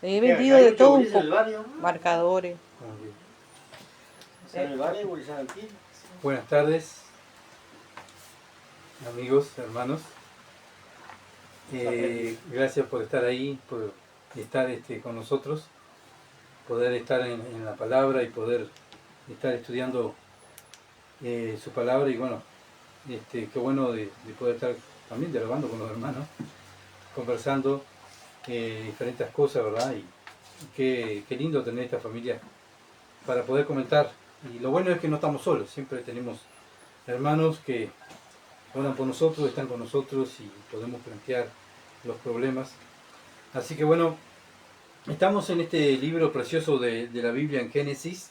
He vendido de todo un poco. ¿El barrio? Marcadores. ¿En el barrio o en aquí? Buenas tardes, amigos, hermanos. Gracias por estar ahí, por estar con nosotros, poder estar en la palabra y poder estar estudiando su palabra. Y bueno, qué bueno de poder estar también dialogando con los hermanos, conversando diferentes cosas, ¿verdad? Y qué lindo tener esta familia para poder comentar. Y lo bueno es que no estamos solos, siempre tenemos hermanos que oran por nosotros, están con nosotros y podemos plantear los problemas. Así que bueno, estamos en este libro precioso de la Biblia en Génesis,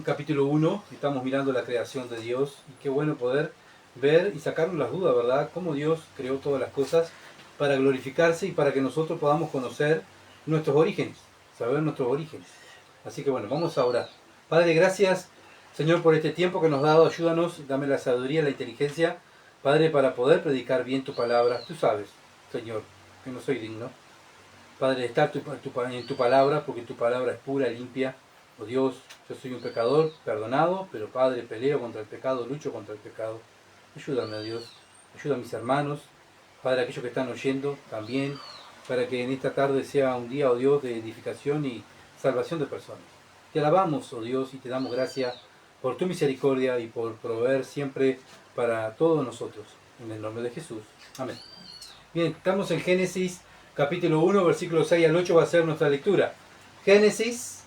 capítulo 1, estamos mirando la creación de Dios y qué bueno poder ver y sacarnos las dudas, ¿verdad? Cómo Dios creó todas las cosas para glorificarse y para que nosotros podamos conocer nuestros orígenes, saber nuestros orígenes. Así que bueno, vamos a orar. Padre, gracias, Señor, por este tiempo que nos has dado. Ayúdanos, dame la sabiduría, la inteligencia, Padre, para poder predicar bien tu palabra. Tú sabes, Señor, que no soy digno, Padre, de estar en tu palabra, porque tu palabra es pura, limpia. Oh Dios, yo soy un pecador, perdonado, pero Padre, peleo contra el pecado, lucho contra el pecado. Ayúdame, Dios, ayuda a mis hermanos, Padre, aquellos que están oyendo también, para que en esta tarde sea un día, oh Dios, de edificación y salvación de personas. Te alabamos, oh Dios, y te damos gracias por tu misericordia y por proveer siempre para todos nosotros. En el nombre de Jesús. Amén. Bien, estamos en Génesis capítulo 1, versículos 6 al 8 va a ser nuestra lectura. Génesis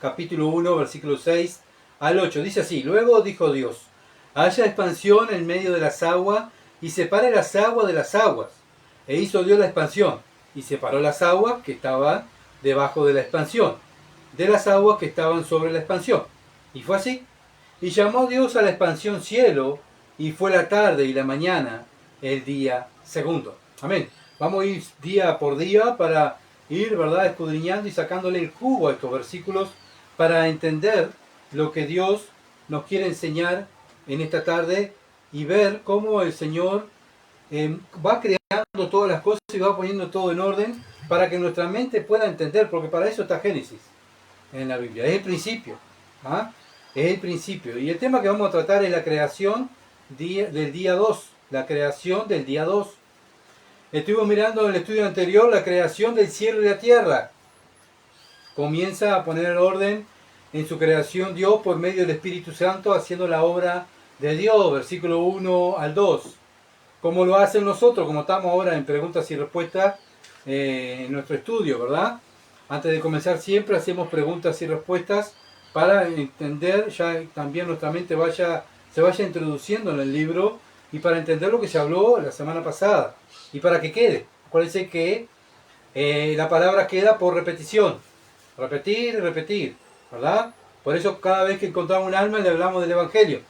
capítulo 1, versículos 6 al 8. Dice así: Luego dijo Dios: haya expansión en medio de las aguas y separe las aguas de las aguas. E hizo Dios la expansión y separó las aguas que estaban debajo de la expansión de las aguas que estaban sobre la expansión. Y fue así. Y llamó Dios a la expansión cielo, y fue la tarde y la mañana el día segundo. Amén. Vamos a ir día por día para ir, ¿verdad?, escudriñando y sacándole el jugo a estos versículos para entender lo que Dios nos quiere enseñar en esta tarde y ver cómo el Señor va creando todas las cosas y va poniendo todo en orden para que nuestra mente pueda entender, porque para eso está Génesis en la Biblia. Es el principio. ¿Ah? Es el principio. Y el tema que vamos a tratar es la creación del día 2. La creación del día 2. Estuvimos mirando en el estudio anterior la creación del cielo y la tierra. Comienza a poner orden en su creación Dios por medio del Espíritu Santo, haciendo la obra de Dios. Versículo 1 al 2. Como lo hacen nosotros, como estamos ahora en preguntas y respuestas en nuestro estudio, ¿verdad? Antes de comenzar siempre hacemos preguntas y respuestas para entender, ya también nuestra mente se vaya introduciendo en el libro y para entender lo que se habló la semana pasada y para que quede. Acuérdense que la palabra queda por repetición, repetir y repetir, ¿verdad? Por eso cada vez que encontramos un alma le hablamos del Evangelio.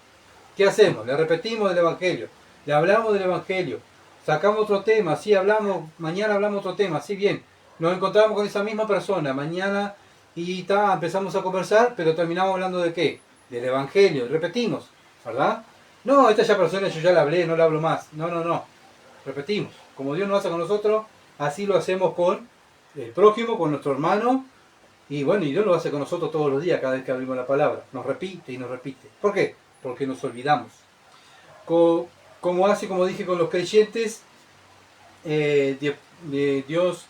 ¿Qué hacemos? Le repetimos del Evangelio, le hablamos del Evangelio, sacamos otro tema, sí hablamos, mañana hablamos otro tema, sí bien, nos encontramos con esa misma persona, mañana y empezamos a conversar, pero terminamos hablando de qué? Del Evangelio, repetimos, ¿verdad? No, esta persona yo ya la hablé, no la hablo más, no, repetimos, como Dios nos hace con nosotros, así lo hacemos con el prójimo, con nuestro hermano, y bueno, y Dios lo hace con nosotros todos los días, cada vez que abrimos la palabra, nos repite y nos repite. ¿Por qué? Porque nos olvidamos. Como hace, como dije, con los creyentes, Dios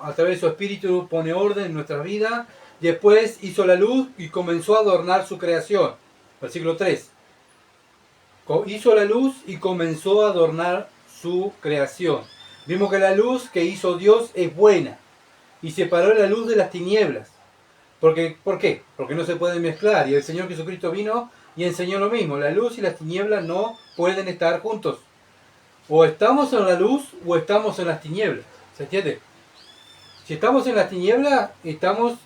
a través de su Espíritu pone orden en nuestras vidas. Después hizo la luz y comenzó a adornar su creación. Versículo 3. Hizo la luz y comenzó a adornar su creación. Vimos que la luz que hizo Dios es buena y separó la luz de las tinieblas. ¿Por qué? Porque no se pueden mezclar. Y el Señor Jesucristo vino y enseñó lo mismo. La luz y las tinieblas no pueden estar juntos. O estamos en la luz o estamos en las tinieblas. ¿Se entiende? Si estamos en las tinieblas, estamos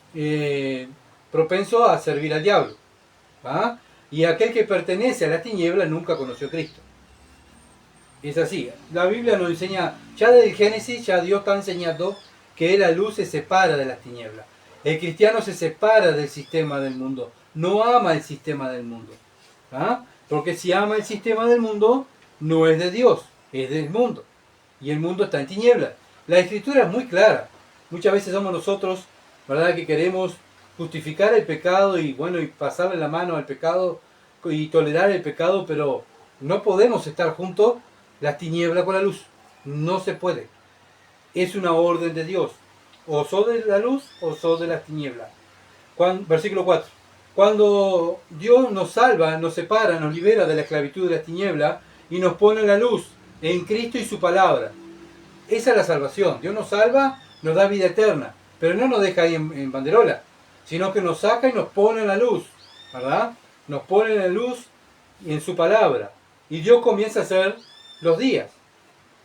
propensos a servir al diablo. ¿Ah? Y aquel que pertenece a las tinieblas nunca conoció a Cristo. Es así. La Biblia nos enseña, ya desde el Génesis, ya Dios está enseñando que la luz se separa de las tinieblas. El cristiano se separa del sistema del mundo. No ama el sistema del mundo. ¿Ah? Porque si ama el sistema del mundo, no es de Dios, es del mundo. y el mundo está en tinieblas. La escritura es muy clara. Muchas veces somos nosotros, ¿verdad?, que queremos justificar el pecado y bueno, y pasarle la mano al pecado y tolerar el pecado, pero no podemos estar juntos las tinieblas con la luz. No se puede. Es una orden de Dios. O sos de la luz o sos de las tinieblas. Versículo 4. Cuando Dios nos salva, nos separa, nos libera de la esclavitud de las tinieblas y nos pone la luz en Cristo y su palabra. Esa es la salvación. Dios nos salva, nos da vida eterna, pero no nos deja ahí en banderola, sino que nos saca y nos pone en la luz, ¿verdad? Nos pone en la luz y en su palabra. Y Dios comienza a hacer los días.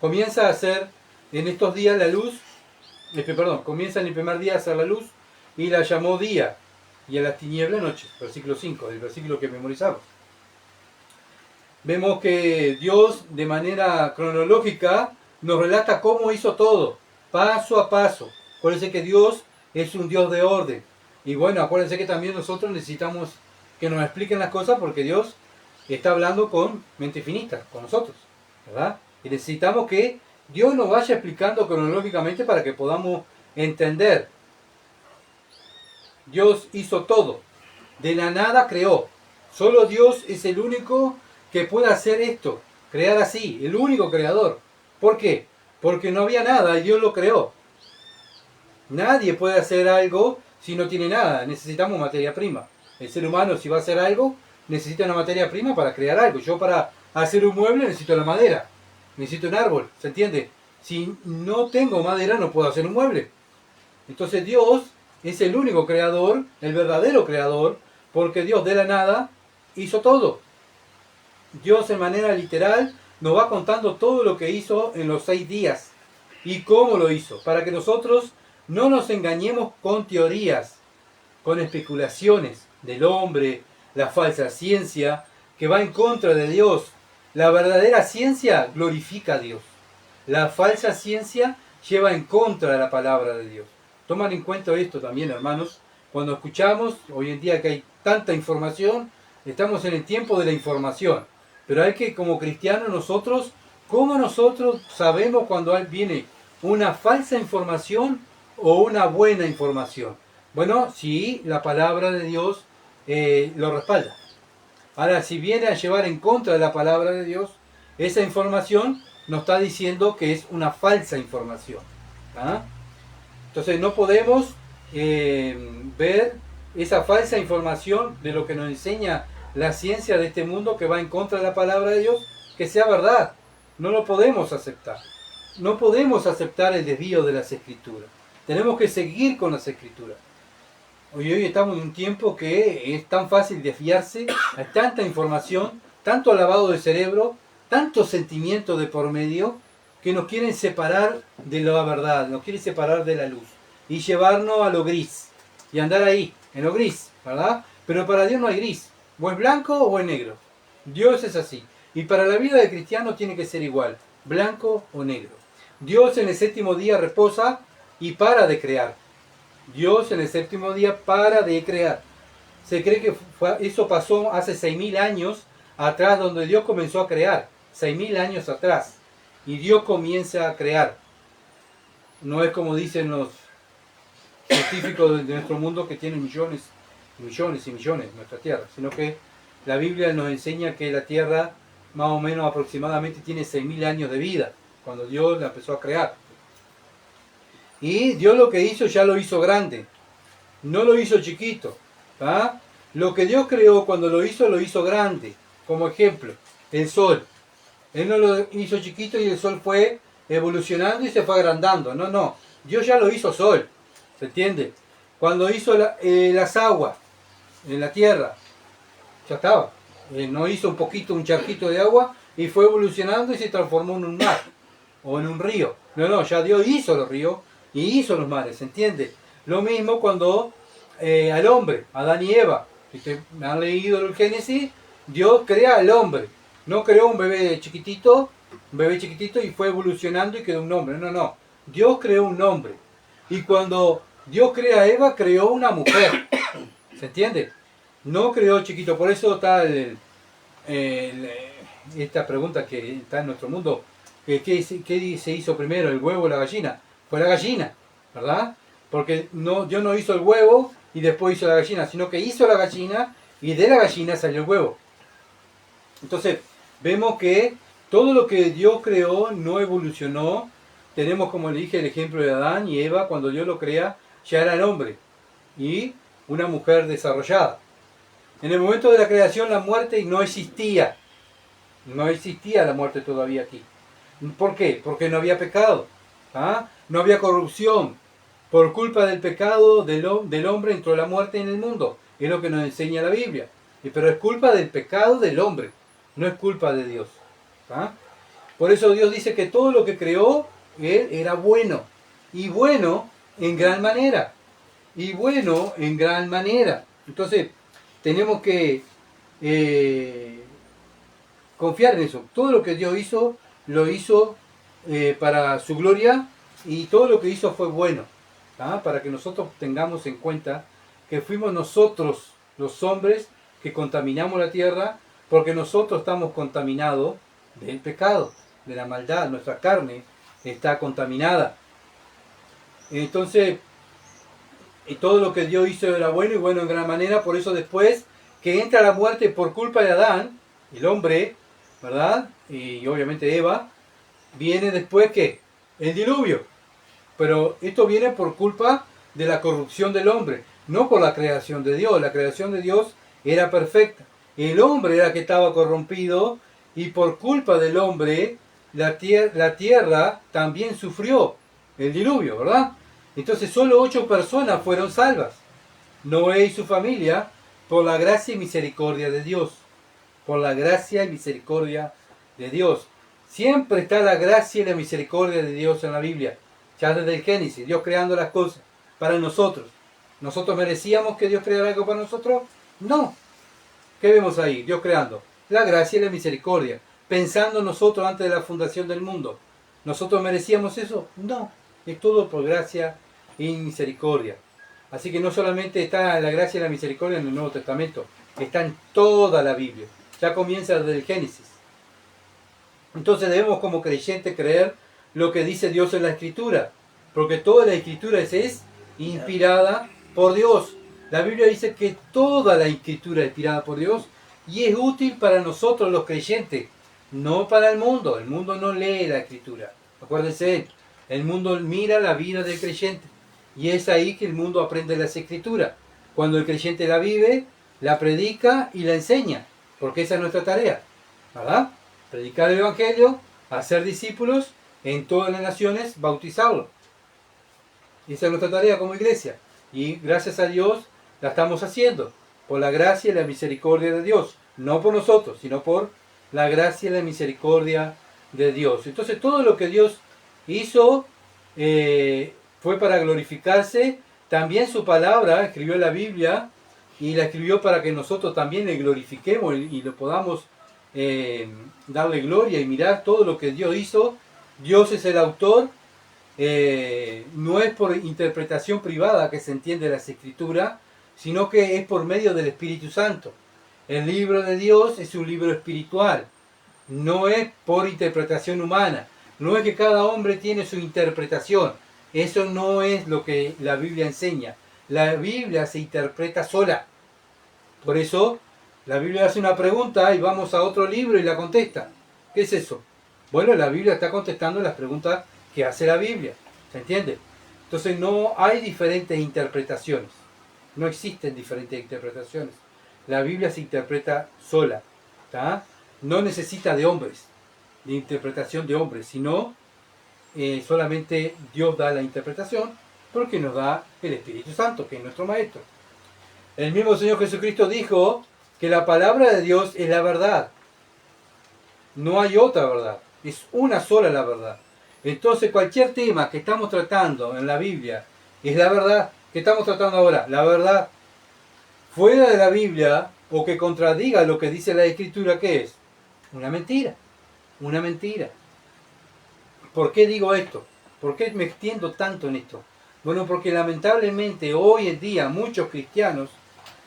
Comienza a hacer en estos días la luz, comienza en el primer día a hacer la luz y la llamó día y a las tinieblas noche. Versículo 5, del versículo que memorizamos. Vemos que Dios de manera cronológica nos relata cómo hizo todo, paso a paso. Acuérdense que Dios es un Dios de orden. Y bueno, acuérdense que también nosotros necesitamos que nos expliquen las cosas porque Dios está hablando con mente finita, con nosotros, ¿verdad? Y necesitamos que Dios nos vaya explicando cronológicamente para que podamos entender. Dios hizo todo, de la nada creó. Solo Dios es el único que puede hacer esto, crear así, el único creador. ¿Por qué? Porque no había nada y Dios lo creó. Nadie puede hacer algo si no tiene nada, necesitamos materia prima. El ser humano, si va a hacer algo, necesita una materia prima para crear algo. Yo para hacer un mueble necesito la madera, necesito un árbol, ¿se entiende? Si no tengo madera no puedo hacer un mueble. Entonces Dios es el único creador, el verdadero creador, porque Dios de la nada hizo todo. Dios en manera literal nos va contando todo lo que hizo en los 6 días y cómo lo hizo, para que nosotros no nos engañemos con teorías, con especulaciones del hombre, la falsa ciencia que va en contra de Dios. La verdadera ciencia glorifica a Dios. La falsa ciencia lleva en contra de la palabra de Dios. Toman en cuenta esto también, hermanos. Cuando escuchamos, hoy en día que hay tanta información, estamos en el tiempo de la información. Pero hay que, como cristianos, nosotros, ¿cómo nosotros sabemos cuando viene una falsa información o una buena información? Bueno, si la palabra de Dios lo respalda. Ahora, si viene a llevar en contra de la palabra de Dios, esa información nos está diciendo que es una falsa información. ¿Ah? Entonces no podemos ver esa falsa información de lo que nos enseña la ciencia de este mundo que va en contra de la palabra de Dios, que sea verdad. No lo podemos aceptar. No podemos aceptar el desvío de las escrituras. Tenemos que seguir con las escrituras. Hoy estamos en un tiempo que es tan fácil desviarse, hay tanta información, tanto lavado de cerebro, tantos sentimientos de por medio, que nos quieren separar de la verdad, nos quieren separar de la luz y llevarnos a lo gris y andar ahí, en lo gris, ¿verdad? Pero para Dios no hay gris, o es blanco o es negro. Dios es así. Y para la vida del cristiano tiene que ser igual, blanco o negro. Dios en el séptimo día reposa y para de crear. Dios en el séptimo día para de crear. Se cree que eso pasó hace 6.000 años atrás, donde Dios comenzó a crear. 6.000 años atrás. Y Dios comienza a crear. No es como dicen los científicos de nuestro mundo que tienen millones, millones y millones en nuestra Tierra, sino que la Biblia nos enseña que la Tierra más o menos aproximadamente tiene 6.000 años de vida, cuando Dios la empezó a crear. Y Dios lo que hizo ya lo hizo grande, no lo hizo chiquito. ¿Ah? Lo que Dios creó cuando lo hizo grande. Como ejemplo, el sol. Él no lo hizo chiquito y el sol fue evolucionando y se fue agrandando. No, no. Dios ya lo hizo sol. ¿Se entiende? Cuando hizo las aguas en la tierra, ya estaba. No hizo un poquito, un charquito de agua y fue evolucionando y se transformó en un mar o en un río. No, no, ya Dios hizo los ríos y hizo los mares, ¿se entiende? Lo mismo cuando al hombre, Adán y Eva, si ustedes han leído el Génesis, Dios crea al hombre. No creó un bebé chiquitito y fue evolucionando y quedó un hombre. No, no. Dios creó un hombre. Y cuando Dios crea a Eva, creó una mujer. ¿Se entiende? No creó chiquito. Por eso está esta pregunta que está en nuestro mundo. ¿Qué se hizo primero, el huevo o la gallina? Fue la gallina, ¿verdad? Porque Dios no hizo el huevo y después hizo la gallina, sino que hizo la gallina y de la gallina salió el huevo. Entonces, vemos que todo lo que Dios creó no evolucionó. Tenemos, como le dije, el ejemplo de Adán y Eva. Cuando Dios lo crea, ya era el hombre y una mujer desarrollada. En el momento de la creación, la muerte no existía. No existía la muerte todavía aquí. ¿Por qué? Porque no había pecado. ¿Ah? No había corrupción. Por culpa del pecado del hombre entró la muerte en el mundo. Es lo que nos enseña la Biblia. Pero es culpa del pecado del hombre. No es culpa de Dios. ¿Ah? Por eso Dios dice que todo lo que creó, Él era bueno. Y bueno en gran manera. Y bueno en gran manera. Entonces, tenemos que confiar en eso. Todo lo que Dios hizo, lo hizo para su gloria. Y todo lo que hizo fue bueno. ¿Ah? Para que nosotros tengamos en cuenta que fuimos nosotros, los hombres, que contaminamos la tierra, porque nosotros estamos contaminados del pecado, de la maldad. Nuestra carne está contaminada. Entonces, todo lo que Dios hizo era bueno y bueno en gran manera. Por eso después que entra la muerte por culpa de Adán, el hombre, ¿verdad? Y obviamente Eva, viene después que el diluvio. Pero esto viene por culpa de la corrupción del hombre, no por la creación de Dios. La creación de Dios era perfecta. El hombre era que estaba corrompido y por culpa del hombre la tierra también sufrió el diluvio, ¿verdad? Entonces solo 8 personas fueron salvas. Noé y su familia, por la gracia y misericordia de Dios. Por la gracia y misericordia de Dios. Siempre está la gracia y la misericordia de Dios en la Biblia. Ya desde el Génesis, Dios creando las cosas para nosotros. ¿Nosotros merecíamos que Dios creara algo para nosotros? No. ¿Qué vemos ahí? Dios creando la gracia y la misericordia. Pensando nosotros antes de la fundación del mundo. ¿Nosotros merecíamos eso? No. Es todo por gracia y misericordia. Así que no solamente está la gracia y la misericordia en el Nuevo Testamento, está en toda la Biblia. Ya comienza desde el Génesis. Entonces debemos como creyentes creer lo que dice Dios en la Escritura, porque toda la Escritura es inspirada por Dios. La Biblia dice que toda la Escritura es inspirada por Dios y es útil para nosotros los creyentes, no para el mundo. El mundo no lee la Escritura. Acuérdense, el mundo mira la vida del creyente y es ahí que el mundo aprende las Escrituras. Cuando el creyente la vive, la predica y la enseña, porque esa es nuestra tarea, ¿verdad? Predicar el Evangelio, hacer discípulos en todas las naciones, bautizarlos. Esa es nuestra tarea como iglesia. Y gracias a Dios la estamos haciendo. Por la gracia y la misericordia de Dios. No por nosotros, sino por la gracia y la misericordia de Dios. Entonces todo lo que Dios hizo fue para glorificarse. También su palabra escribió la Biblia y la escribió para que nosotros también le glorifiquemos y lo podamos darle gloria y mirar todo lo que Dios hizo. Dios es el autor, no es por interpretación privada que se entiende las Escrituras, sino que es por medio del Espíritu Santo. El libro de Dios es un libro espiritual, no es por interpretación humana, no es que cada hombre tiene su interpretación. Eso no es lo que la Biblia enseña. La Biblia se interpreta sola. Por eso la Biblia hace una pregunta y vamos a otro libro y la contesta. ¿Qué es eso? Bueno, la Biblia está contestando las preguntas que hace la Biblia. ¿Se entiende? Entonces no hay diferentes interpretaciones. No existen diferentes interpretaciones. La Biblia se interpreta sola. ¿Tá? No necesita de hombres, de interpretación de hombres, sino solamente Dios da la interpretación porque nos da el Espíritu Santo, que es nuestro Maestro. El mismo Señor Jesucristo dijo que la palabra de Dios es la verdad. No hay otra verdad. Es una sola la verdad. Entonces cualquier tema que estamos tratando en la Biblia es la verdad. Que estamos tratando ahora, la verdad. Fuera de la Biblia o que contradiga lo que dice la Escritura, ¿qué es? Una mentira. Una mentira. ¿Por qué digo esto? ¿Por qué me extiendo tanto en esto? Bueno, porque lamentablemente hoy en día muchos cristianos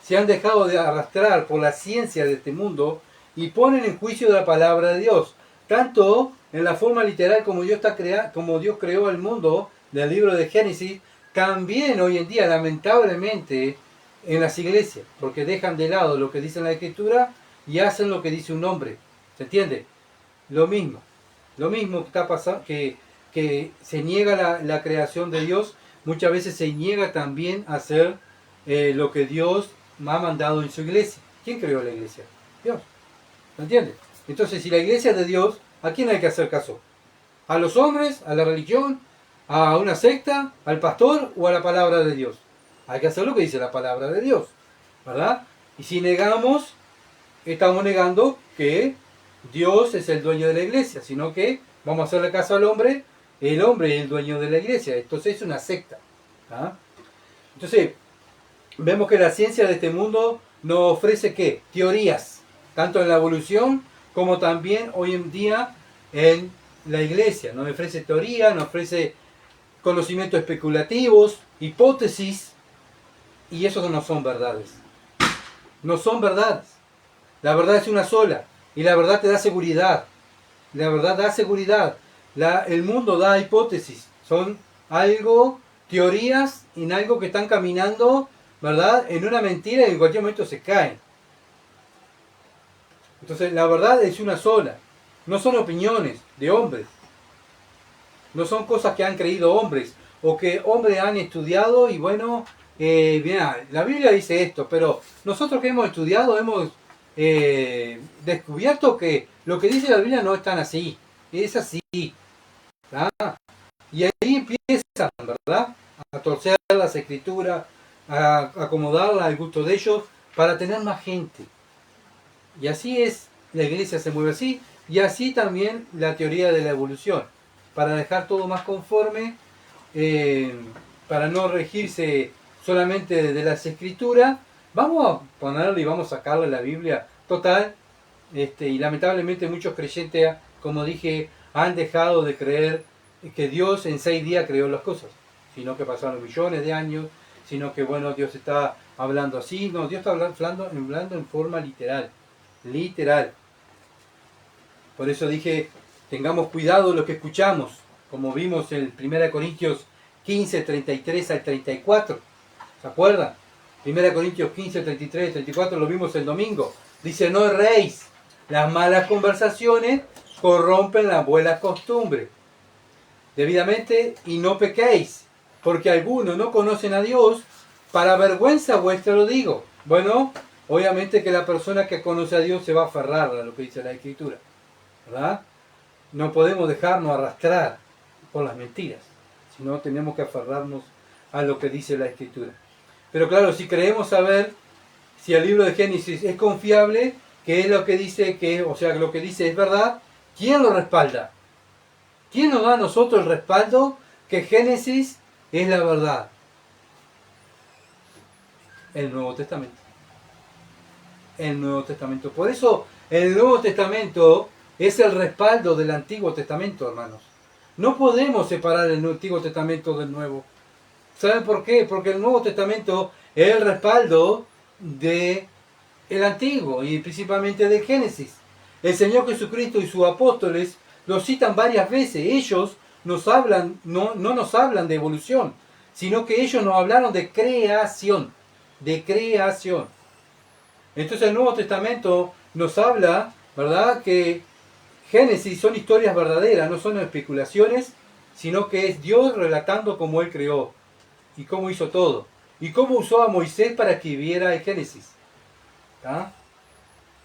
se han dejado de arrastrar por la ciencia de este mundo y ponen en juicio la palabra de Dios. Tanto en la forma literal como como Dios creó el mundo del libro de Génesis, también hoy en día, lamentablemente, en las iglesias, porque dejan de lado lo que dice la Escritura y hacen lo que dice un hombre. ¿Se entiende? Lo mismo que está pasando, que se niega la creación de Dios, muchas veces se niega también a hacer lo que Dios ha mandado en su iglesia. ¿Quién creó la iglesia? Dios. ¿Me entiendes? Entonces, si la iglesia es de Dios, ¿a quién hay que hacer caso? ¿A los hombres? ¿A la religión? ¿A una secta? ¿Al pastor? ¿O a la palabra de Dios? Hay que hacer lo que dice la palabra de Dios, ¿verdad? Y si negamos, estamos negando que Dios es el dueño de la iglesia, sino que vamos a hacerle caso al hombre, el hombre es el dueño de la iglesia. Entonces es una secta. ¿Ah? Entonces, vemos que la ciencia de este mundo nos ofrece ¿qué? Teorías, tanto en la evolución como también hoy en día en la iglesia. Nos ofrece teoría, nos ofrece conocimientos especulativos, hipótesis, y esos no son verdades. No son verdades. La verdad es una sola, y la verdad te da seguridad. La verdad da seguridad. El mundo da hipótesis. Son algo, teorías, en algo que están caminando, ¿verdad? En una mentira y en cualquier momento se caen. Entonces la verdad es una sola. No son opiniones de hombres. No son cosas que han creído hombres o que hombres han estudiado y bueno, mira, la Biblia dice esto, pero nosotros que hemos estudiado hemos descubierto que lo que dice la Biblia no es tan así, es así. ¿Verdad? Y ahí empiezan, ¿verdad? A torcer las escrituras, a acomodarlas al gusto de ellos para tener más gente. Y así es, la iglesia se mueve así, y así también la teoría de la evolución, para dejar todo más conforme, para no regirse solamente de las escrituras. Vamos a ponerle y vamos a sacarle la Biblia total, y lamentablemente muchos creyentes, como dije, han dejado de creer que Dios en 6 días creó las cosas, sino que pasaron millones de años, sino que bueno, Dios está hablando así. No, Dios está hablando en forma literal. Por eso dije, tengamos cuidado de lo que escuchamos, como vimos en 1 Corintios 15, 33 al 34. ¿Se acuerdan? 1 Corintios 15, 33 al 34 lo vimos el domingo. Dice, no erréis, las malas conversaciones corrompen las buenas costumbres. Debidamente, y no pequéis, porque algunos no conocen a Dios, para vergüenza vuestra lo digo. Bueno, obviamente que la persona que conoce a Dios se va a aferrar a lo que dice la Escritura, ¿verdad? No podemos dejarnos arrastrar por las mentiras, sino tenemos que aferrarnos a lo que dice la Escritura. Pero claro, si creemos saber si el libro de Génesis es confiable, que es lo que dice, o sea, que lo que dice es verdad, ¿quién lo respalda? ¿Quién nos da a nosotros el respaldo que Génesis es la verdad? El Nuevo Testamento. El Nuevo Testamento. Por eso el Nuevo Testamento es el respaldo del Antiguo Testamento, hermanos. No podemos separar el Antiguo Testamento del Nuevo. ¿Saben por qué? Porque el Nuevo Testamento es el respaldo del Antiguo y principalmente de Génesis. El Señor Jesucristo y sus apóstoles lo citan varias veces. Ellos nos hablan, no nos hablan de evolución, sino que ellos nos hablaron de creación. De creación. Entonces el Nuevo Testamento nos habla, ¿verdad?, que Génesis son historias verdaderas, no son especulaciones, sino que es Dios relatando cómo Él creó y cómo hizo todo. Y cómo usó a Moisés para que escribiera el Génesis. ¿Ah?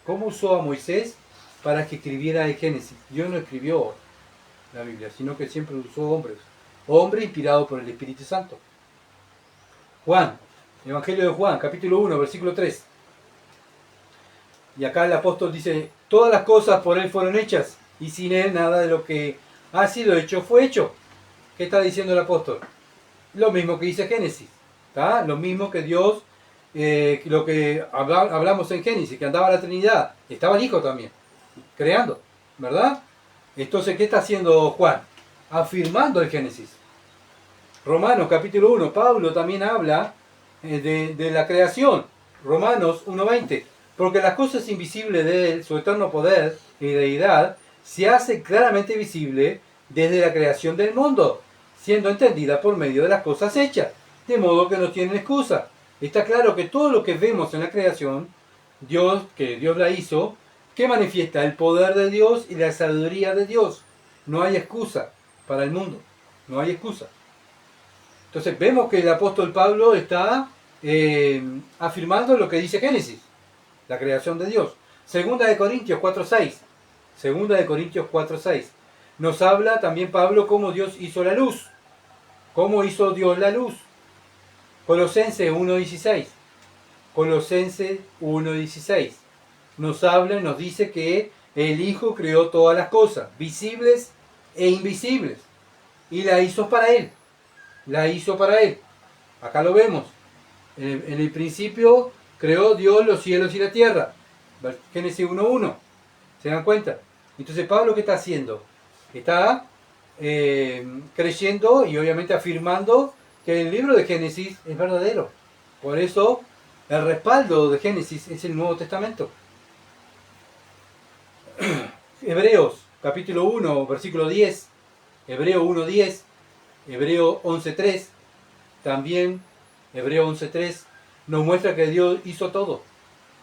¿Cómo usó a Moisés para que escribiera el Génesis? Dios no escribió la Biblia, sino que siempre usó hombres. Hombre inspirado por el Espíritu Santo. Juan, Evangelio de Juan, capítulo 1, versículo 3. Y acá el apóstol dice, todas las cosas por Él fueron hechas, y sin Él nada de lo que ha sido hecho fue hecho. ¿Qué está diciendo el apóstol? Lo mismo que dice Génesis. ¿Tá? Lo mismo que Dios, lo que hablamos en Génesis, que andaba la Trinidad. Estaba el Hijo también, creando, ¿verdad? Entonces, ¿qué está haciendo Juan? Afirmando el Génesis. Romanos capítulo 1, Pablo también habla de la creación. Romanos 1:20. Porque las cosas invisibles de Él, su eterno poder y deidad, se hace claramente visible desde la creación del mundo, siendo entendida por medio de las cosas hechas, de modo que no tienen excusa. Está claro que todo lo que vemos en la creación, que Dios la hizo, que manifiesta el poder de Dios y la sabiduría de Dios. No hay excusa para el mundo, no hay excusa. Entonces vemos que el apóstol Pablo está afirmando lo que dice Génesis, la creación de Dios. Segunda de Corintios 4:6. Segunda de Corintios 4:6. Nos habla también Pablo cómo Dios hizo la luz. ¿Cómo hizo Dios la luz? Colosenses 1:16. Colosenses 1:16. Nos habla y nos dice que el Hijo creó todas las cosas, visibles e invisibles. Y la hizo para Él. La hizo para Él. Acá lo vemos. En el principio creó Dios los cielos y la tierra. Génesis 1:1. ¿Se dan cuenta? Entonces Pablo, ¿qué está haciendo? Está creyendo y obviamente afirmando que el libro de Génesis es verdadero. Por eso el respaldo de Génesis es el Nuevo Testamento. Hebreos capítulo 1, versículo 10. Hebreo 1:10. Hebreo 11:3. También Hebreo 11:3 nos muestra que Dios hizo todo.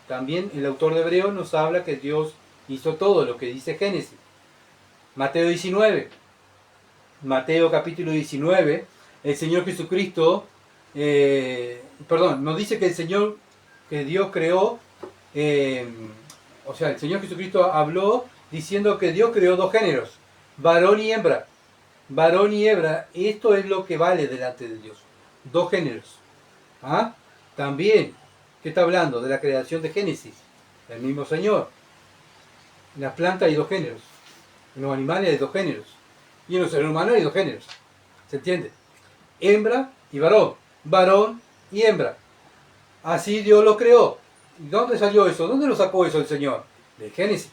También el autor de Hebreo nos habla que Dios hizo todo lo que dice Génesis. Mateo 19. Mateo capítulo 19. El Señor Jesucristo, nos dice que que Dios creó, el Señor Jesucristo habló diciendo que Dios creó dos géneros, varón y hembra. Varón y hembra, esto es lo que vale delante de Dios. Dos géneros. ¿Ah? También, ¿qué está hablando? De la creación de Génesis. El mismo Señor. En las plantas hay dos géneros. En los animales hay dos géneros. Y en los seres humanos hay dos géneros. ¿Se entiende? Hembra y varón. Varón y hembra. Así Dios lo creó. ¿Y dónde salió eso? ¿Dónde lo sacó eso el Señor? De Génesis.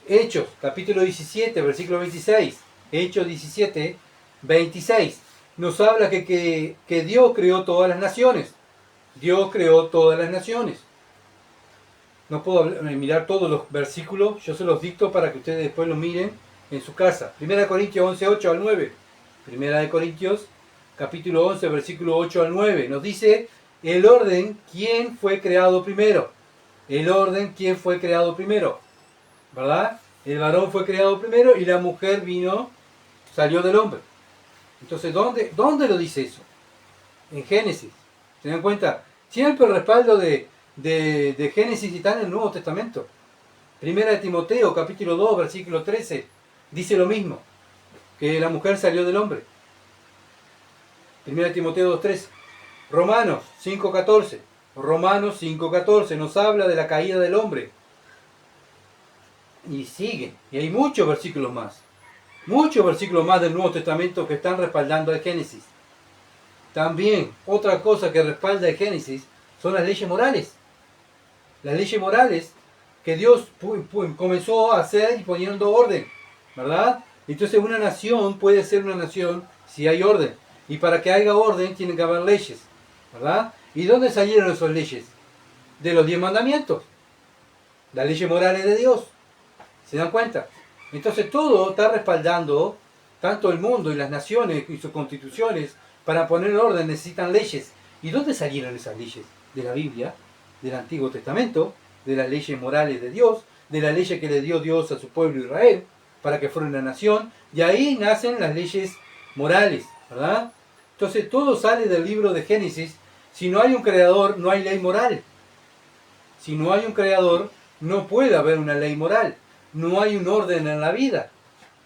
Hechos, capítulo 17, versículo 26. Hechos 17, 26. Nos habla que Dios creó todas las naciones. Dios creó todas las naciones. No puedo mirar todos los versículos, yo se los dicto para que ustedes después los miren en su casa. 1 Corintios 11, 8 al 9. 1 Corintios, capítulo 11, versículo 8 al 9. Nos dice el orden, ¿quién fue creado primero? El orden, ¿quién fue creado primero? ¿Verdad? El varón fue creado primero y la mujer salió del hombre. Entonces, ¿dónde lo dice eso? En Génesis. ¿Se dan cuenta? Siempre el respaldo de Génesis está en el Nuevo Testamento. Primera de Timoteo, capítulo 2, versículo 13, dice lo mismo, que la mujer salió del hombre. Primera de Timoteo 2:13. Romanos 5:14. Romanos 5:14 nos habla de la caída del hombre. Y sigue. Y hay muchos versículos más. Muchos versículos más del Nuevo Testamento que están respaldando el Génesis. También, otra cosa que respalda el Génesis son las leyes morales. Las leyes morales que Dios comenzó a hacer y poniendo orden, ¿verdad? Entonces una nación puede ser una nación si hay orden. Y para que haya orden tienen que haber leyes, ¿verdad? ¿Y dónde salieron esas leyes? De los 10 mandamientos. Las leyes morales de Dios. ¿Se dan cuenta? Entonces todo está respaldando, tanto el mundo y las naciones y sus constituciones, para poner orden necesitan leyes. ¿Y dónde salieron esas leyes? De la Biblia, del Antiguo Testamento, de las leyes morales de Dios, de las leyes que le dio Dios a su pueblo Israel, para que fuera una nación, y ahí nacen las leyes morales, ¿verdad? Entonces todo sale del libro de Génesis. Si no hay un creador, no hay ley moral. Si no hay un creador, no puede haber una ley moral. No hay un orden en la vida.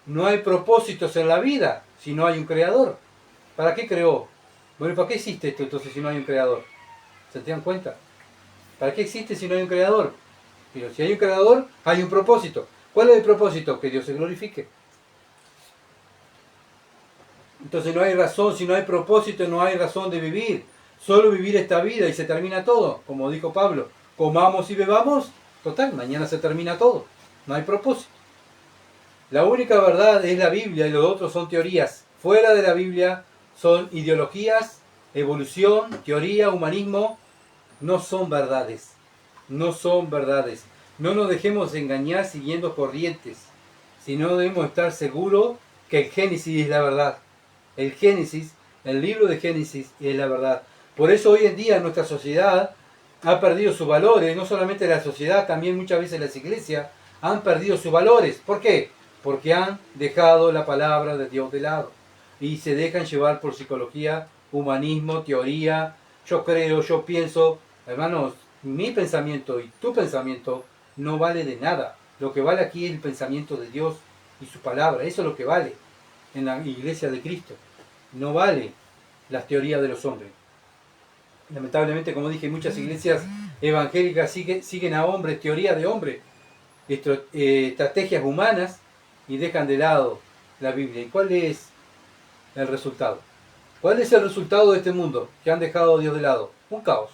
No hay propósitos en la vida si no hay un creador. ¿Para qué creó? Bueno, ¿para qué existe esto entonces si no hay un creador? ¿Se dan cuenta? ¿Para qué existe si no hay un creador? Pero si hay un creador, hay un propósito. ¿Cuál es el propósito? Que Dios se glorifique. Entonces no hay razón, si no hay propósito, no hay razón de vivir. Solo vivir esta vida y se termina todo. Como dijo Pablo, comamos y bebamos, total, mañana se termina todo. No hay propósito. La única verdad es la Biblia y los otros son teorías. Fuera de la Biblia son ideologías, evolución, teoría, humanismo. No son verdades. No son verdades. No nos dejemos engañar siguiendo corrientes. sino debemos estar seguros que el Génesis es la verdad. El Génesis, el libro de Génesis es la verdad. Por eso hoy en día nuestra sociedad ha perdido sus valores, no solamente la sociedad, también muchas veces las iglesias han perdido sus valores. ¿Por qué? Porque han dejado la palabra de Dios de lado y se dejan llevar por psicología, humanismo, teoría. Yo creo, yo pienso, hermanos, mi pensamiento y tu pensamiento no vale de nada. Lo que vale aquí es el pensamiento de Dios y su palabra. Eso es lo que vale en la iglesia de Cristo. No vale las teorías de los hombres. Lamentablemente, como dije, muchas iglesias evangélicas siguen a hombres, teorías de hombres, estrategias humanas, y dejan de lado la Biblia. ¿Y cuál es el resultado? ¿Cuál es el resultado de este mundo que han dejado a Dios de lado? Un caos.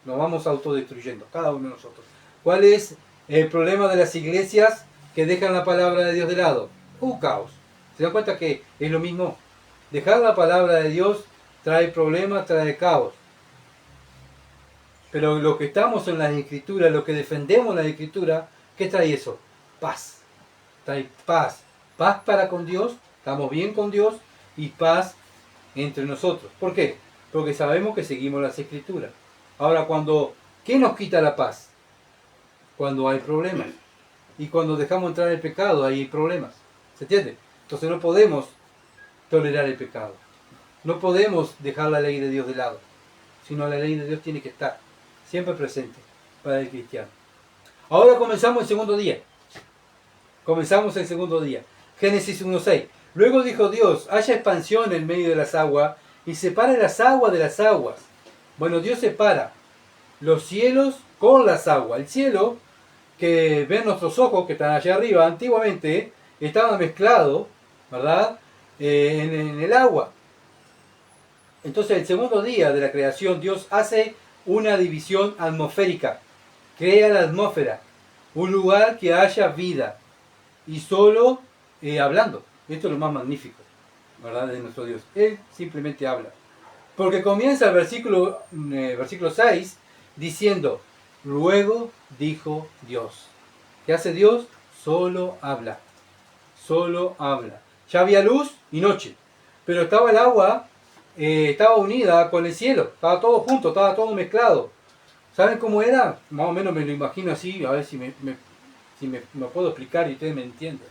Nos vamos autodestruyendo, cada uno de nosotros. ¿Cuál es el problema de las iglesias que dejan la palabra de Dios de lado? Un caos. ¿Se dan cuenta que es lo mismo? Dejar la palabra de Dios trae problemas, trae caos. Pero lo que estamos en las Escrituras, lo que defendemos en las Escrituras, ¿qué trae eso? Paz. Trae paz. Paz para con Dios, estamos bien con Dios, y paz entre nosotros. ¿Por qué? Porque sabemos que seguimos las Escrituras. Ahora, ¿qué nos quita la paz? Cuando hay problemas. Y cuando dejamos entrar el pecado, hay problemas. ¿Se entiende? Entonces no podemos tolerar el pecado. No podemos dejar la ley de Dios de lado. Sino la ley de Dios tiene que estar siempre presente para el cristiano. Ahora comenzamos el segundo día. Comenzamos el segundo día. Génesis 1:6. Luego dijo Dios, haya expansión en medio de las aguas y separe las aguas de las aguas. Bueno, Dios separa los cielos con las aguas. El cielo que ven nuestros ojos, que están allá arriba, antiguamente estaba mezclado, ¿verdad? En el agua. Entonces, el segundo día de la creación, Dios hace una división atmosférica. Crea la atmósfera, un lugar que haya vida. Y solo hablando. Esto es lo más magnífico, ¿verdad? De nuestro Dios. Él simplemente habla. Porque comienza el versículo 6 diciendo, luego dijo Dios. ¿Qué hace Dios? Solo habla. Solo habla. Ya había luz y noche. Pero estaba el agua, estaba unida con el cielo. Estaba todo junto, estaba todo mezclado. ¿Saben cómo era? Más o menos me lo imagino así, a ver si me puedo explicar y ustedes me entienden.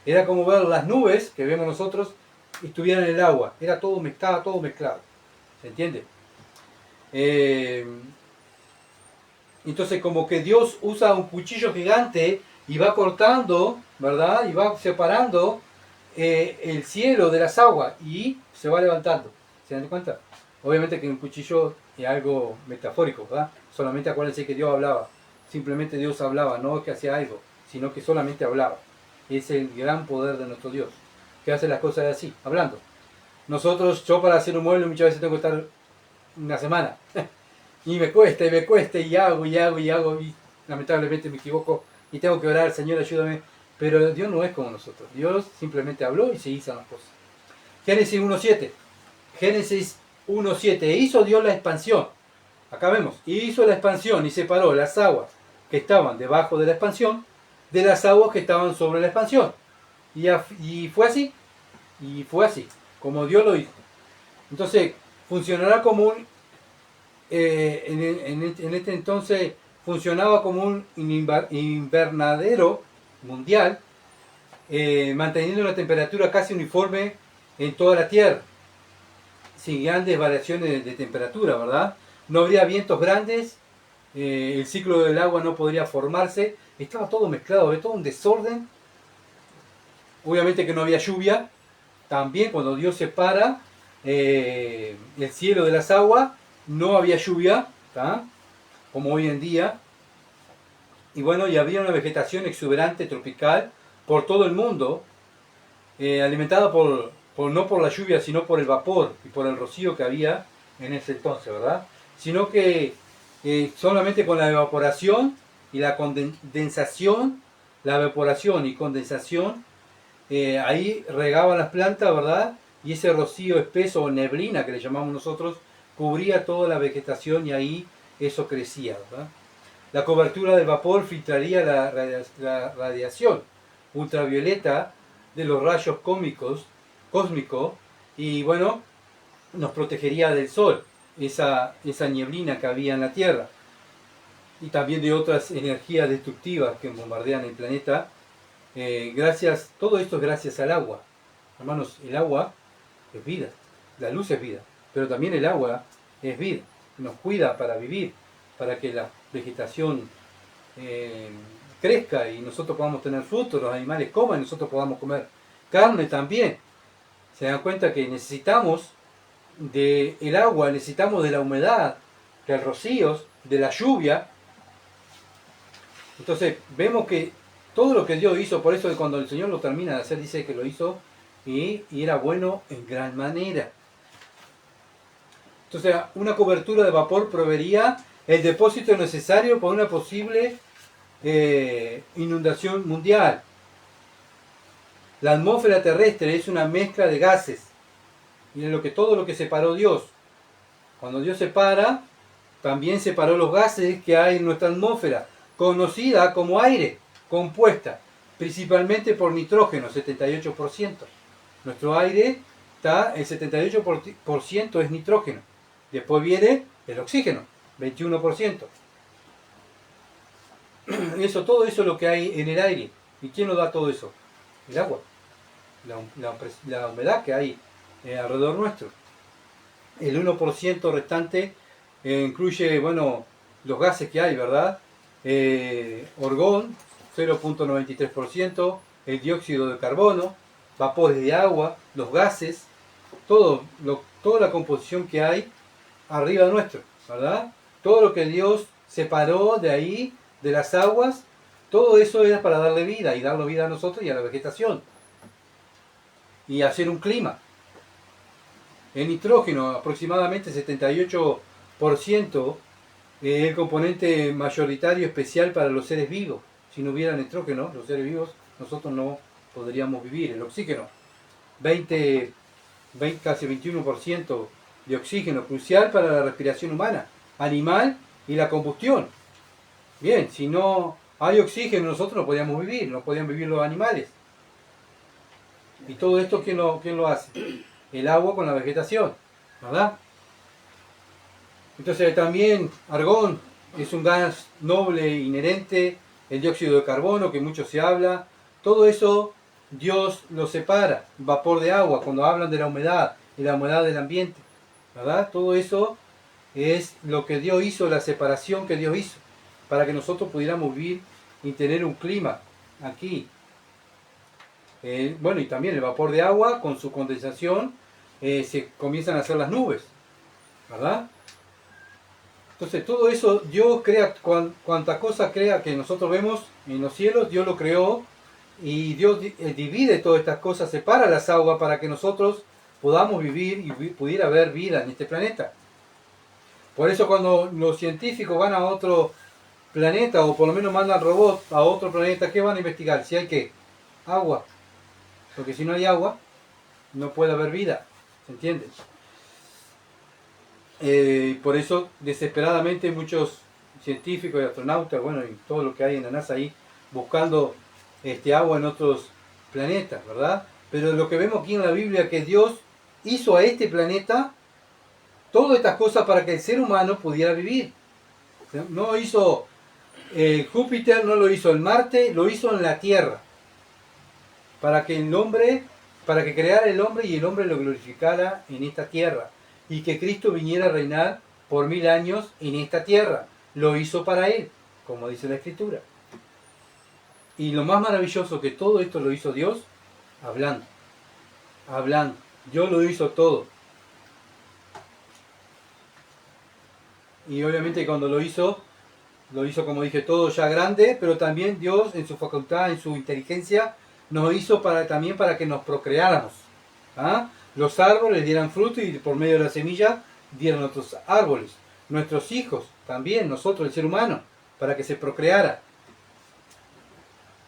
Era como ver las nubes que vemos nosotros estuvieran en el agua. Estaba todo mezclado. ¿Se entiende? Entonces como que Dios usa un cuchillo gigante y va cortando, ¿verdad? Y va separando el cielo de las aguas y se va levantando. ¿Se dan cuenta? Obviamente que un cuchillo es algo metafórico, ¿verdad? Solamente acuérdense que Dios hablaba. Simplemente Dios hablaba, no es que hacía algo, sino que solamente hablaba. Es el gran poder de nuestro Dios, que hace las cosas así, hablando. Yo para hacer un mueble muchas veces tengo que estar una semana. Y me cuesta, y hago, y lamentablemente me equivoco, y tengo que orar, Señor, ayúdame. Pero Dios no es como nosotros. Dios simplemente habló y se hizo las cosas. Génesis 1.7. Génesis 1.7. E hizo Dios la expansión. Acá vemos. Y hizo la expansión y separó las aguas que estaban debajo de la expansión de las aguas que estaban sobre la expansión. Y fue así. Y fue así. Como Dios lo hizo. Entonces, funcionará como un... en este entonces funcionaba como un invernadero mundial, manteniendo una temperatura casi uniforme en toda la Tierra, sin grandes variaciones de temperatura, ¿verdad? No habría vientos grandes, el ciclo del agua no podría formarse, estaba todo mezclado, todo un desorden. Obviamente que no había lluvia, también cuando Dios separa el cielo de las aguas, no había lluvia, ¿tá? Como hoy en día. Y bueno, y había una vegetación exuberante tropical por todo el mundo, alimentada no por la lluvia, sino por el vapor y por el rocío que había en ese entonces, ¿verdad? Sino que solamente con la evaporación y la condensación, la evaporación y condensación, ahí regaban las plantas, ¿verdad? Y ese rocío espeso o neblina que le llamamos nosotros, cubría toda la vegetación y ahí eso crecía, ¿verdad? La cobertura del vapor filtraría la radiación ultravioleta de los rayos cósmicos, y bueno, nos protegería del sol, esa nieblina que había en la Tierra, y también de otras energías destructivas que bombardean el planeta. Todo esto es gracias al agua. Hermanos, el agua es vida, la luz es vida, pero también el agua es vida, nos cuida para vivir, para que la vegetación crezca y nosotros podamos tener frutos, los animales coman y nosotros podamos comer carne también. Se dan cuenta que necesitamos del agua, necesitamos de la humedad, del rocío, de la lluvia. Entonces vemos que todo lo que Dios hizo, por eso cuando el Señor lo termina de hacer, dice que lo hizo y era bueno en gran manera. Entonces una cobertura de vapor proveería el depósito necesario para una posible inundación mundial. La atmósfera terrestre es una mezcla de gases. Miren todo lo que separó Dios. Cuando Dios separa, también separó los gases que hay en nuestra atmósfera, conocida como aire, compuesta principalmente por nitrógeno, 78%. Nuestro aire el 78% es nitrógeno. Después viene el oxígeno, 21%. Todo eso es lo que hay en el aire. ¿Y quién nos da todo eso? El agua, la humedad que hay alrededor nuestro. El 1% restante incluye, los gases que hay, ¿verdad? Orgón, 0.93%, el dióxido de carbono, vapores de agua, los gases, toda la composición que hay arriba nuestro, ¿verdad? Todo lo que Dios separó de ahí, de las aguas, todo eso era para darle vida y darle vida a nosotros y a la vegetación. Y hacer un clima. El nitrógeno, aproximadamente 78%, es el componente mayoritario especial para los seres vivos. Si no hubiera nitrógeno, los seres vivos, nosotros no podríamos vivir. El oxígeno, casi 21% de oxígeno, crucial para la respiración humana, animal y la combustión. Bien, si no hay oxígeno, nosotros no podíamos vivir, no podían vivir los animales. Y todo esto, ¿quién lo hace? El agua con la vegetación, ¿verdad? Entonces también argón es un gas noble inherente, el dióxido de carbono que mucho se habla, todo eso Dios lo separa, vapor de agua, cuando hablan de la humedad y la humedad del ambiente, ¿verdad? Todo eso es lo que Dios hizo, la separación que Dios hizo, para que nosotros pudiéramos vivir y tener un clima aquí. Y también el vapor de agua, con su condensación, se comienzan a hacer las nubes, ¿verdad? Entonces todo eso, Dios crea, cuanta cosa crea que nosotros vemos en los cielos, Dios lo creó, y Dios divide todas estas cosas, separa las aguas para que nosotros podamos vivir y pudiera haber vida en este planeta. Por eso cuando los científicos van a otro planeta, o por lo menos mandan robots a otro planeta, ¿qué van a investigar? Si hay ¿qué? Agua. Porque si no hay agua, no puede haber vida. ¿Se entiende? Por eso, desesperadamente, muchos científicos y astronautas, y todo lo que hay en la NASA ahí, buscando agua en otros planetas, ¿verdad? Pero lo que vemos aquí en la Biblia es que Dios hizo a este planeta todas estas cosas para que el ser humano pudiera vivir. No hizo Júpiter, no lo hizo en Marte, lo hizo en la Tierra. Para que creara el hombre y el hombre lo glorificara en esta tierra. Y que Cristo viniera a reinar por 1000 años en esta tierra. Lo hizo para Él, como dice la Escritura. Y lo más maravilloso que todo esto lo hizo Dios hablando. Dios lo hizo todo. Y obviamente cuando lo hizo como dije todo ya grande, pero también Dios en su facultad, en su inteligencia, nos hizo también para que nos procreáramos. ¿Ah? Los árboles dieran fruto y por medio de la semilla dieran otros árboles. Nuestros hijos también, nosotros, el ser humano, para que se procreara.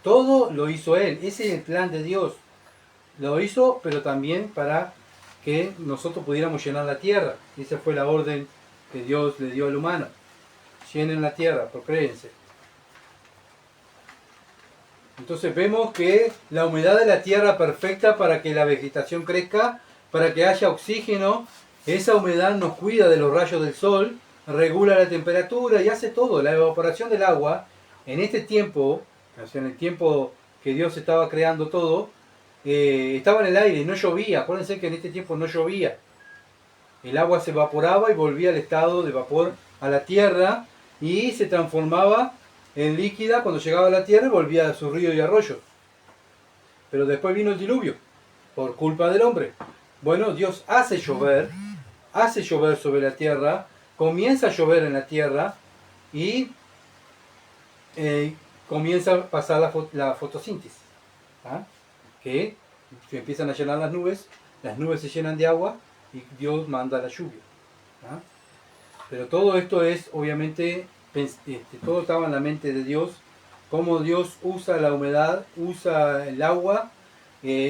Todo lo hizo Él. Ese es el plan de Dios. Lo hizo, pero también para que nosotros pudiéramos llenar la tierra. Esa fue la orden que Dios le dio al humano. Llenen la tierra, procréense. Entonces vemos que la humedad de la tierra perfecta para que la vegetación crezca, para que haya oxígeno, esa humedad nos cuida de los rayos del sol, regula la temperatura y hace todo. La evaporación del agua en este tiempo, o sea, en el tiempo que Dios estaba creando todo, estaba en el aire, no llovía. Acuérdense que en este tiempo no llovía. El agua se evaporaba y volvía al estado de vapor a la tierra y se transformaba en líquida cuando llegaba a la tierra y volvía a su río y arroyo. Pero después vino el diluvio, por culpa del hombre. Bueno, Dios hace llover sobre la tierra, comienza a llover en la tierra y comienza a pasar la fotosíntesis. ¿Ah? Que se empiezan a llenar las nubes se llenan de agua y Dios manda la lluvia. ¿Ah? Pero todo esto es, obviamente, todo estaba en la mente de Dios, cómo Dios usa la humedad, usa el agua,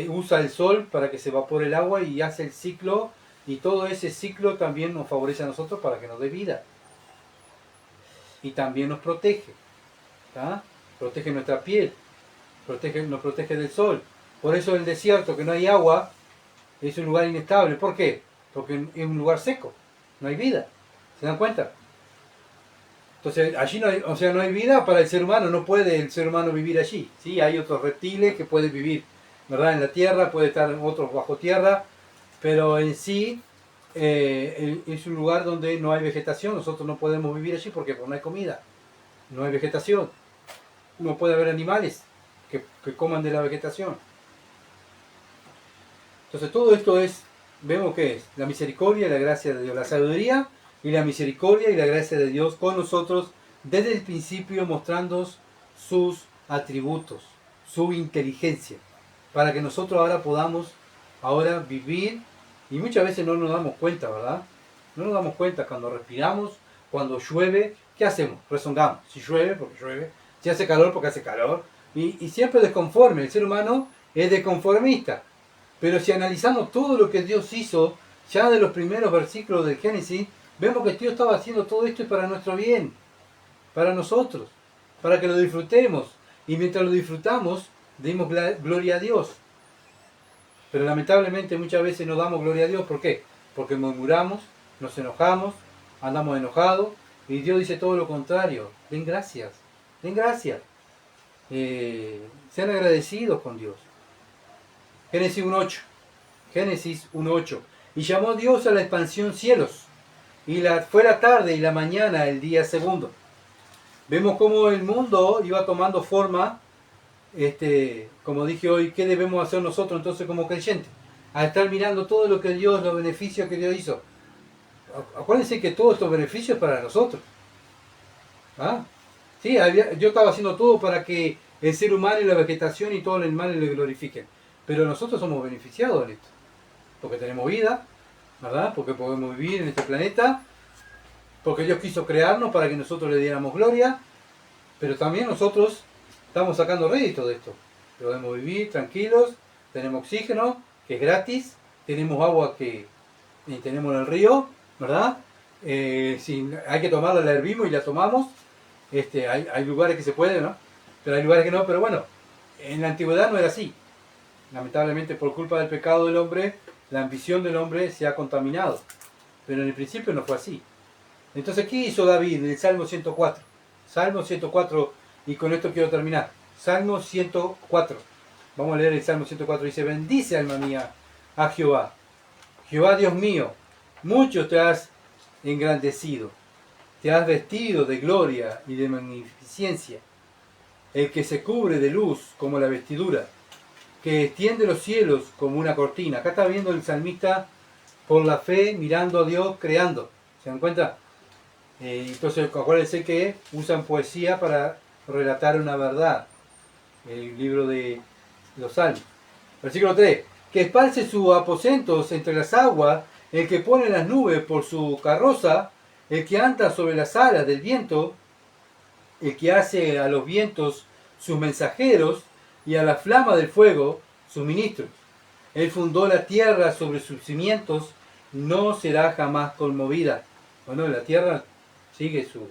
usa el sol para que se evapore el agua y hace el ciclo, y todo ese ciclo también nos favorece a nosotros para que nos dé vida. Y también nos protege. ¿Ah? Protege nuestra piel, nos protege del sol. Por eso el desierto, que no hay agua, es un lugar inestable. ¿Por qué? Porque es un lugar seco, no hay vida. ¿Se dan cuenta? Entonces allí no hay, o sea, no hay vida para el ser humano, no puede el ser humano vivir allí. ¿Sí? Hay otros reptiles que pueden vivir, ¿verdad? En la tierra, puede estar otros bajo tierra, pero en sí es un lugar donde no hay vegetación. Nosotros no podemos vivir allí porque no hay comida, no hay vegetación. No puede haber animales que coman de la vegetación. Entonces todo esto es, vemos que es la misericordia y la gracia de Dios, la sabiduría y la misericordia y la gracia de Dios con nosotros desde el principio, mostrando sus atributos, su inteligencia, para que nosotros ahora podamos vivir, y muchas veces no nos damos cuenta, ¿verdad? No nos damos cuenta cuando respiramos, cuando llueve, ¿qué hacemos? Rezongamos. Si llueve, porque llueve, si hace calor, porque hace calor, y siempre desconforme. El ser humano es desconformista. Pero si analizamos todo lo que Dios hizo, ya de los primeros versículos del Génesis, vemos que Dios estaba haciendo todo esto para nuestro bien, para nosotros, para que lo disfrutemos. Y mientras lo disfrutamos, dimos gloria a Dios. Pero lamentablemente muchas veces no damos gloria a Dios. ¿Por qué? Porque murmuramos, nos enojamos, andamos enojados, y Dios dice todo lo contrario. Den gracias, den gracias. Sean agradecidos con Dios. Génesis 1.8. Génesis 1.8. Y llamó Dios a la expansión cielos. Y fue la tarde y la mañana el día segundo. Vemos cómo el mundo iba tomando forma, como dije hoy, ¿qué debemos hacer nosotros entonces como creyentes? Al estar mirando todo lo que Dios, los beneficios que Dios hizo. Acuérdense que todos estos beneficios es para nosotros. ¿Ah? Sí, yo estaba haciendo todo para que el ser humano y la vegetación y todo el animal le glorifiquen. Pero nosotros somos beneficiados en esto. Porque tenemos vida, ¿verdad? Porque podemos vivir en este planeta. Porque Dios quiso crearnos para que nosotros le diéramos gloria. Pero también nosotros estamos sacando rédito de esto. Podemos vivir tranquilos, tenemos oxígeno, que es gratis, tenemos agua que tenemos en el río, ¿verdad? Hay que tomarla, la hervimos y la tomamos. Hay lugares que se puede, ¿no? Pero hay lugares que no, pero bueno, en la antigüedad no era así. Lamentablemente por culpa del pecado del hombre, la ambición del hombre se ha contaminado. Pero en el principio no fue así. Entonces, ¿qué hizo David en el Salmo 104? Salmo 104, y con esto quiero terminar. Salmo 104. Vamos a leer el Salmo 104. Dice: bendice, alma mía, a Jehová. Jehová Dios mío, mucho te has engrandecido. Te has vestido de gloria y de magnificencia. El que se cubre de luz como la vestidura, que extiende los cielos como una cortina. Acá está viendo el salmista por la fe, mirando a Dios, creando. ¿Se dan cuenta? Entonces acuérdense que usan poesía para relatar una verdad. El libro de los Salmos. Versículo 3. Que esparce sus aposentos entre las aguas, el que pone las nubes por su carroza, el que anda sobre las alas del viento, el que hace a los vientos sus mensajeros y a la flama del fuego sus ministros. Él fundó la tierra sobre sus cimientos, no será jamás conmovida. Bueno, la tierra sigue su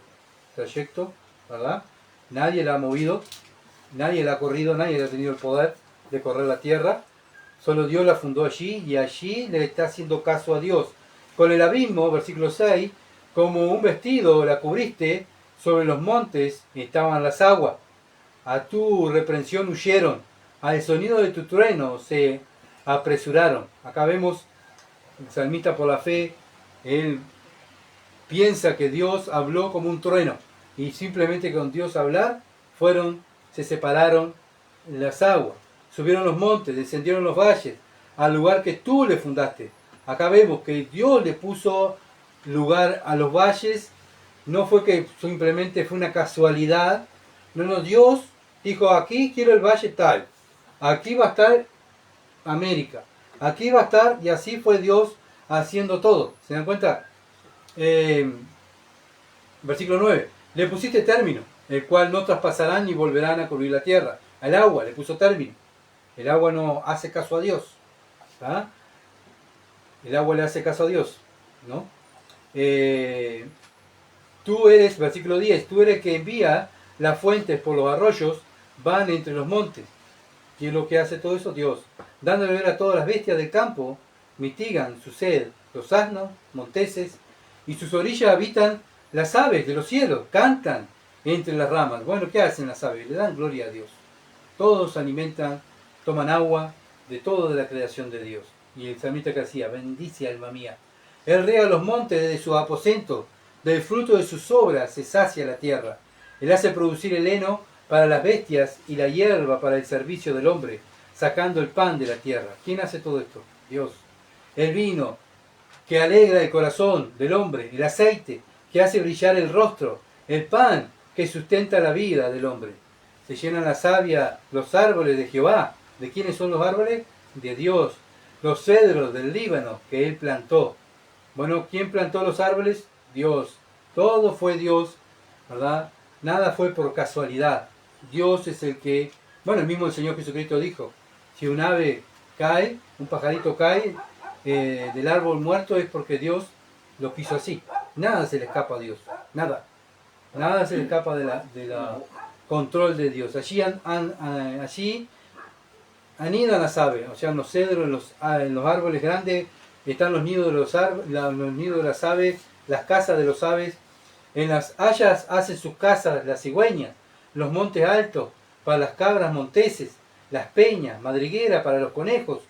trayecto, ¿verdad? Nadie la ha movido. nadie la ha corrido, nadie ha tenido el poder de correr la tierra. Solo Dios la fundó allí y allí le está haciendo caso a Dios. Con el abismo, versículo 6, como un vestido la cubriste, sobre los montes estaban las aguas. A tu reprensión huyeron, al sonido de tu trueno se apresuraron. Acá vemos el salmista por la fe, él piensa que Dios habló como un trueno y simplemente con Dios hablar se separaron las aguas, subieron los montes, descendieron los valles, al lugar que tú le fundaste. Acá vemos que Dios le puso lugar a los valles, no fue que simplemente fue una casualidad, no, Dios dijo, aquí quiero el valle tal, aquí va a estar América, aquí va a estar, y así fue Dios haciendo todo. ¿Se dan cuenta? Versículo 9, le pusiste término, el cual no traspasarán ni volverán a cubrir la tierra. Al agua le puso término. El agua no hace caso a Dios. ¿Ah? El agua le hace caso a Dios, ¿no? Tú eres, versículo 10, tú eres el que envía las fuentes por los arroyos, van entre los montes. ¿Quién es lo que hace todo eso? Dios. Dando de beber a todas las bestias del campo, mitigan su sed, los asnos, monteses, y sus orillas habitan las aves de los cielos, cantan entre las ramas. Bueno, ¿qué hacen las aves? Le dan gloria a Dios. Todos se alimentan, toman agua, de todo de la creación de Dios. Y el salmista que hacía, bendice alma mía. Él riega los montes desde su aposento, del fruto de sus obras se sacia la tierra. Él hace producir el heno para las bestias y la hierba para el servicio del hombre, sacando el pan de la tierra. ¿Quién hace todo esto? Dios. El vino que alegra el corazón del hombre, el aceite que hace brillar el rostro, el pan que sustenta la vida del hombre. Se llenan la savia los árboles de Jehová. ¿De quiénes son los árboles? De Dios. Los cedros del Líbano que Él plantó. Bueno, ¿quién plantó los árboles? Dios. Todo fue Dios, ¿verdad? Nada fue por casualidad. Dios es el que... Bueno, el mismo Señor Jesucristo dijo, si un ave cae, un pajarito cae del árbol muerto es porque Dios lo quiso así. Nada se le escapa a Dios. Nada. Nada se le escapa de la control de Dios. Allí anidan las aves, o sea, en los cedros, en los árboles grandes están los nidos de los nidos de las aves, las casas de los aves. En las hayas hacen sus casas las cigüeñas, los montes altos para las cabras monteses, las peñas, madriguera para los conejos.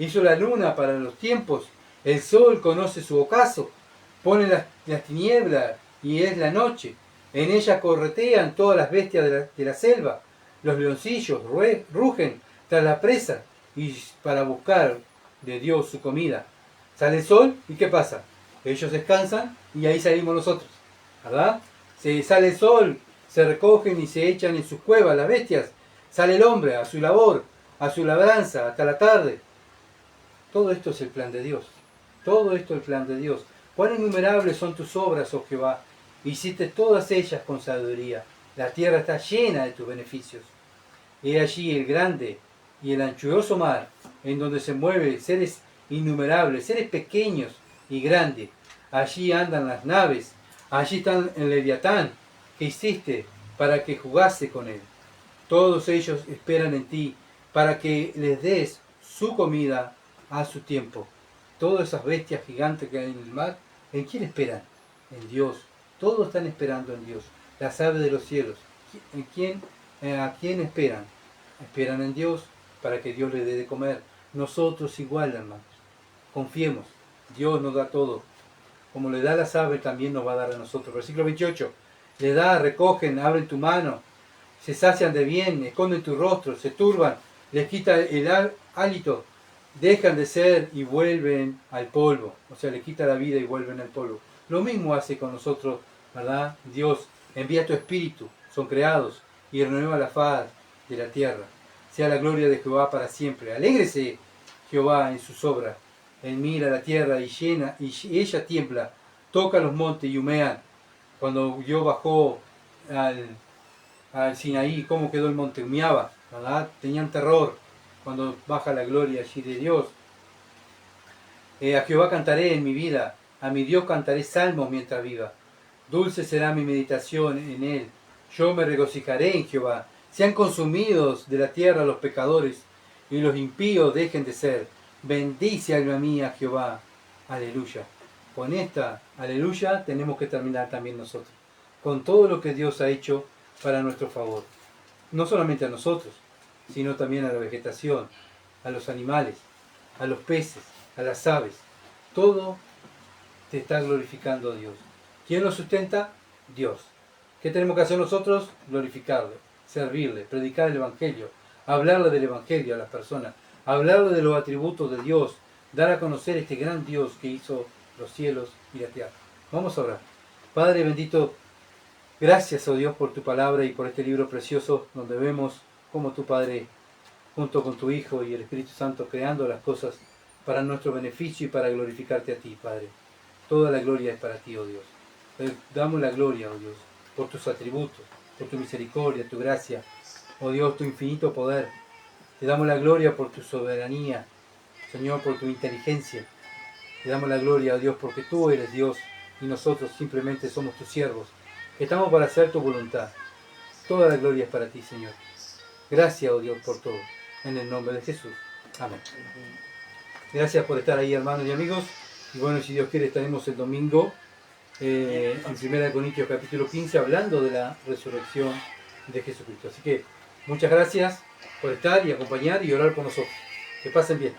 Hizo la luna para los tiempos, el sol conoce su ocaso, pone las tinieblas y es la noche. En ella corretean todas las bestias de la selva, los leoncillos rugen tras la presa y para buscar de Dios su comida. Sale el sol y ¿qué pasa? Ellos descansan y ahí salimos nosotros, ¿verdad? Se sale el sol, se recogen y se echan en sus cuevas las bestias. Sale el hombre a su labor, a su labranza, hasta la tarde. Todo esto es el plan de Dios. Todo esto es el plan de Dios. Cuán innumerables son tus obras, oh Jehová. Hiciste todas ellas con sabiduría. La tierra está llena de tus beneficios. He allí el grande y el anchuroso mar, en donde se mueven seres innumerables, seres pequeños y grandes. Allí andan las naves, allí están el Leviatán que hiciste para que jugase con él. Todos ellos esperan en ti para que les des su comida a su tiempo. Todas esas bestias gigantes que hay en el mar, ¿en quién esperan? En Dios. Todos están esperando en Dios. Las aves de los cielos, ¿a quién esperan? Esperan en Dios para que Dios les dé de comer. Nosotros igual, hermanos. Confiemos. Dios nos da todo. Como le da a las aves, también nos va a dar a nosotros. Versículo 28. Le da, recogen, abren tu mano, se sacian de bien, esconden tu rostro, se turban, les quita el hálito, dejan de ser y vuelven al polvo. O sea, les quita la vida y vuelven al polvo. Lo mismo hace con nosotros, ¿verdad? Dios envía tu espíritu, son creados y renueva la faz de la tierra. Sea la gloria de Jehová para siempre. Alégrese Jehová en sus obras. Él mira la tierra y llena, y ella tiembla, toca los montes y humean. Cuando Dios bajó al Sinaí, cómo quedó el monte, humeaba, ¿verdad? Tenían terror cuando baja la gloria allí de Dios. A Jehová cantaré en mi vida, a mi Dios cantaré salmos mientras viva. Dulce será mi meditación en él. Yo me regocijaré en Jehová. Sean consumidos de la tierra los pecadores y los impíos dejen de ser. Bendice, alma mía, Jehová. Aleluya. Con esta aleluya tenemos que terminar también nosotros. Con todo lo que Dios ha hecho para nuestro favor. No solamente a nosotros, sino también a la vegetación, a los animales, a los peces, a las aves. Todo te está glorificando Dios. ¿Quién lo sustenta? Dios. ¿Qué tenemos que hacer nosotros? Glorificarle, servirle, predicar el Evangelio, hablarle del Evangelio a las personas, hablarle de los atributos de Dios, dar a conocer este gran Dios que hizo los cielos y la tierra. Vamos a orar. Padre bendito, gracias, oh Dios, por tu palabra y por este libro precioso donde vemos cómo tu Padre, junto con tu Hijo y el Espíritu Santo, creando las cosas para nuestro beneficio y para glorificarte a ti, Padre. Toda la gloria es para ti, oh Dios. Te damos la gloria, oh Dios, por tus atributos, por tu misericordia, tu gracia, oh Dios, tu infinito poder. Te damos la gloria por tu soberanía, Señor, por tu inteligencia. Te damos la gloria, oh Dios, porque tú eres Dios y nosotros simplemente somos tus siervos. Estamos para hacer tu voluntad. Toda la gloria es para ti, Señor. Gracias, oh Dios, por todo. En el nombre de Jesús. Amén. Gracias por estar ahí, hermanos y amigos. Y bueno, si Dios quiere, estaremos el domingo en 1 Corintios capítulo 15 hablando de la resurrección de Jesucristo. Así que muchas gracias por estar y acompañar y orar por nosotros. Que pasen bien.